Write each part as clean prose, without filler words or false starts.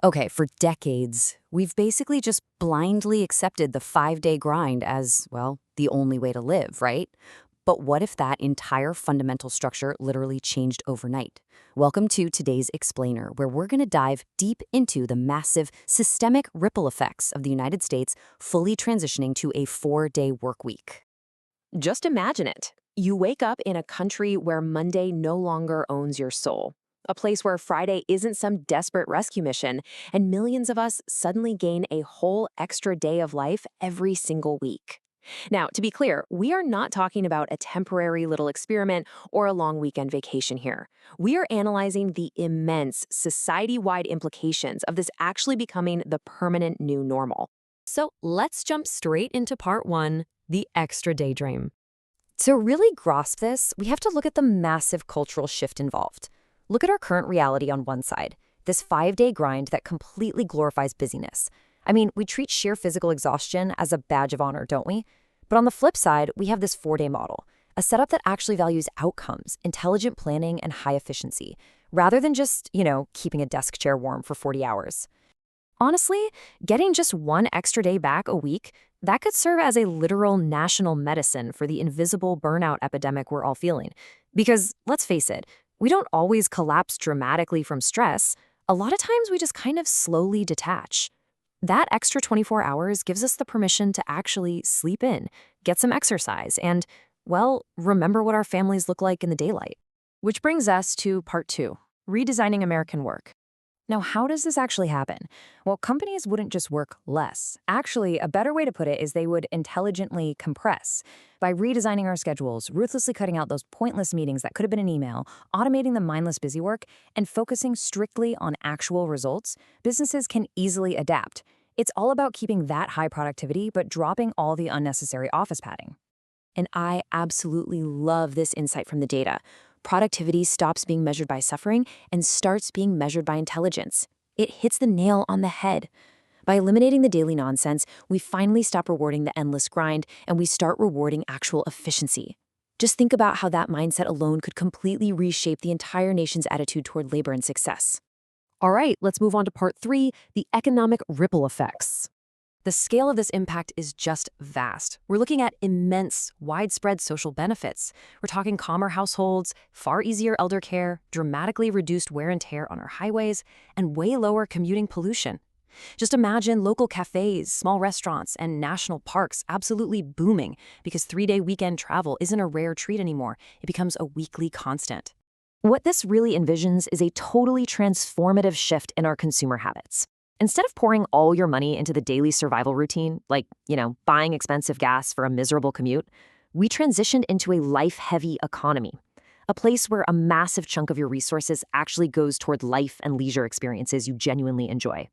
Okay, for decades, we've basically just blindly accepted the 5-day grind as, well, the only way to live, right? But what if that entire fundamental structure literally changed overnight? Welcome to today's Explainer, where we're going to dive deep into the massive systemic ripple effects of the United States fully transitioning to a 4-day work week. Just imagine it. You wake up in a country where Monday no longer owns your soul, a place where Friday isn't some desperate rescue mission, and millions of us suddenly gain a whole extra day of life every single week. Now, to be clear, we are not talking about a temporary little experiment or a long weekend vacation here. We are analyzing the immense society-wide implications of this actually becoming the permanent new normal. So let's jump straight into part one, the extra daydream. To really grasp this, we have to look at the massive cultural shift involved. Look at our current reality on one side, this 5-day grind that completely glorifies busyness. I mean, we treat sheer physical exhaustion as a badge of honor, don't we? But on the flip side, we have this 4-day model, a setup that actually values outcomes, intelligent planning, and high efficiency, rather than just, keeping a desk chair warm for 40 hours. Honestly, getting just one extra day back a week, that could serve as a literal national medicine for the invisible burnout epidemic we're all feeling. Because, let's face it, we don't always collapse dramatically from stress. A lot of times we just kind of slowly detach. That extra 24 hours gives us the permission to actually sleep in, get some exercise, and, well, remember what our families look like in the daylight. Which brings us to part two, redesigning American work. Now, how does this actually happen? Well, companies wouldn't just work less. Actually, a better way to put it is they would intelligently compress. By redesigning our schedules, ruthlessly cutting out those pointless meetings that could have been an email, automating the mindless busy work, and focusing strictly on actual results, businesses can easily adapt. It's all about keeping that high productivity, but dropping all the unnecessary office padding. And I absolutely love this insight from the data. Productivity stops being measured by suffering and starts being measured by intelligence. It hits the nail on the head. By eliminating the daily nonsense, we finally stop rewarding the endless grind and we start rewarding actual efficiency. Just think about how that mindset alone could completely reshape the entire nation's attitude toward labor and success. All right, let's move on to part three, the economic ripple effects. The scale of this impact is just vast. We're looking at immense, widespread social benefits. We're talking calmer households, far easier elder care, dramatically reduced wear and tear on our highways, and way lower commuting pollution. Just imagine local cafes, small restaurants, and national parks absolutely booming because 3-day weekend travel isn't a rare treat anymore. It becomes a weekly constant. What this really envisions is a totally transformative shift in our consumer habits. Instead of pouring all your money into the daily survival routine, like, buying expensive gas for a miserable commute, we transitioned into a life-heavy economy, a place where a massive chunk of your resources actually goes toward life and leisure experiences you genuinely enjoy.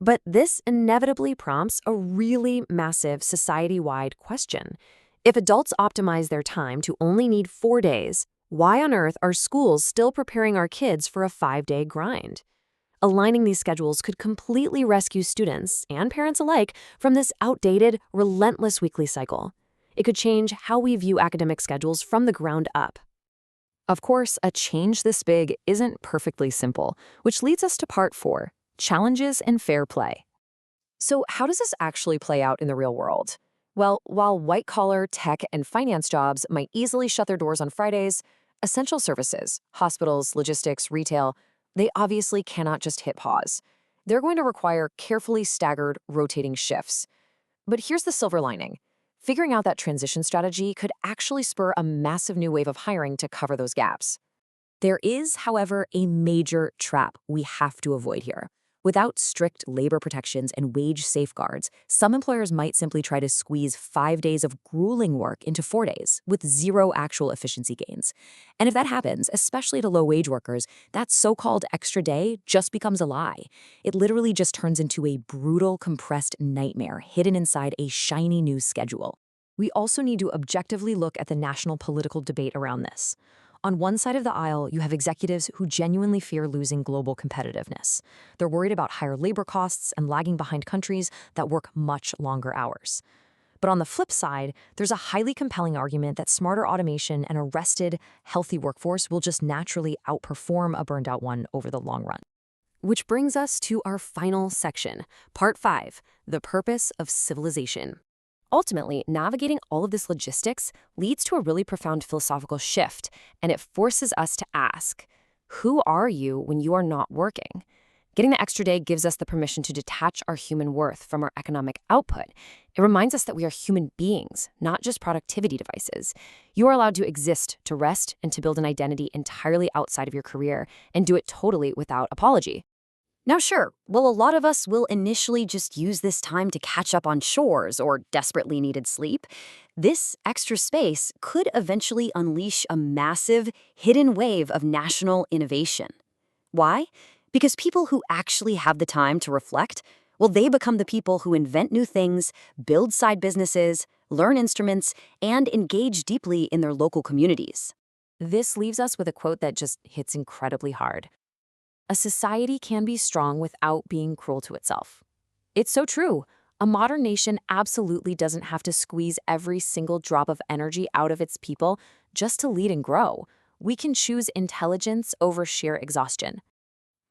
But this inevitably prompts a really massive society-wide question. If adults optimize their time to only need 4 days, why on earth are schools still preparing our kids for a 5-day grind? Aligning these schedules could completely rescue students and parents alike from this outdated, relentless weekly cycle. It could change how we view academic schedules from the ground up. Of course, a change this big isn't perfectly simple, which leads us to part four, challenges and fair play. So how does this actually play out in the real world? Well, while white-collar, tech, and finance jobs might easily shut their doors on Fridays, essential services, hospitals, logistics, retail, they obviously cannot just hit pause. They're going to require carefully staggered, rotating shifts. But here's the silver lining. Figuring out that transition strategy could actually spur a massive new wave of hiring to cover those gaps. There is, however, a major trap we have to avoid here. Without strict labor protections and wage safeguards, some employers might simply try to squeeze 5 days of grueling work into 4 days with zero actual efficiency gains. And if that happens, especially to low-wage workers, that so-called extra day just becomes a lie. It literally just turns into a brutal, compressed nightmare hidden inside a shiny new schedule. We also need to objectively look at the national political debate around this. On one side of the aisle, you have executives who genuinely fear losing global competitiveness. They're worried about higher labor costs and lagging behind countries that work much longer hours. But on the flip side, there's a highly compelling argument that smarter automation and a rested, healthy workforce will just naturally outperform a burned out one over the long run. Which brings us to our final section, Part 5, the purpose of civilization. Ultimately, navigating all of this logistics leads to a really profound philosophical shift, and it forces us to ask, who are you when you are not working? Getting the extra day gives us the permission to detach our human worth from our economic output. It reminds us that we are human beings, not just productivity devices. You are allowed to exist, to rest, and to build an identity entirely outside of your career, and do it totally without apology. Now, sure, well, a lot of us will initially just use this time to catch up on chores or desperately needed sleep. This extra space could eventually unleash a massive, hidden wave of national innovation. Why? Because people who actually have the time to reflect, well, they become the people who invent new things, build side businesses, learn instruments, and engage deeply in their local communities. This leaves us with a quote that just hits incredibly hard. A society can be strong without being cruel to itself. It's so true. A modern nation absolutely doesn't have to squeeze every single drop of energy out of its people just to lead and grow. We can choose intelligence over sheer exhaustion.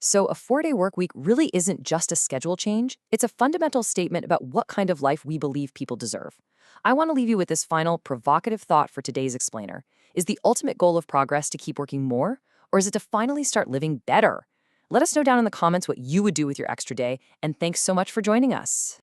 So a 4-day work week really isn't just a schedule change. It's a fundamental statement about what kind of life we believe people deserve. I want to leave you with this final provocative thought for today's explainer. Is the ultimate goal of progress to keep working more, or is it to finally start living better? Let us know down in the comments what you would do with your extra day, and thanks so much for joining us.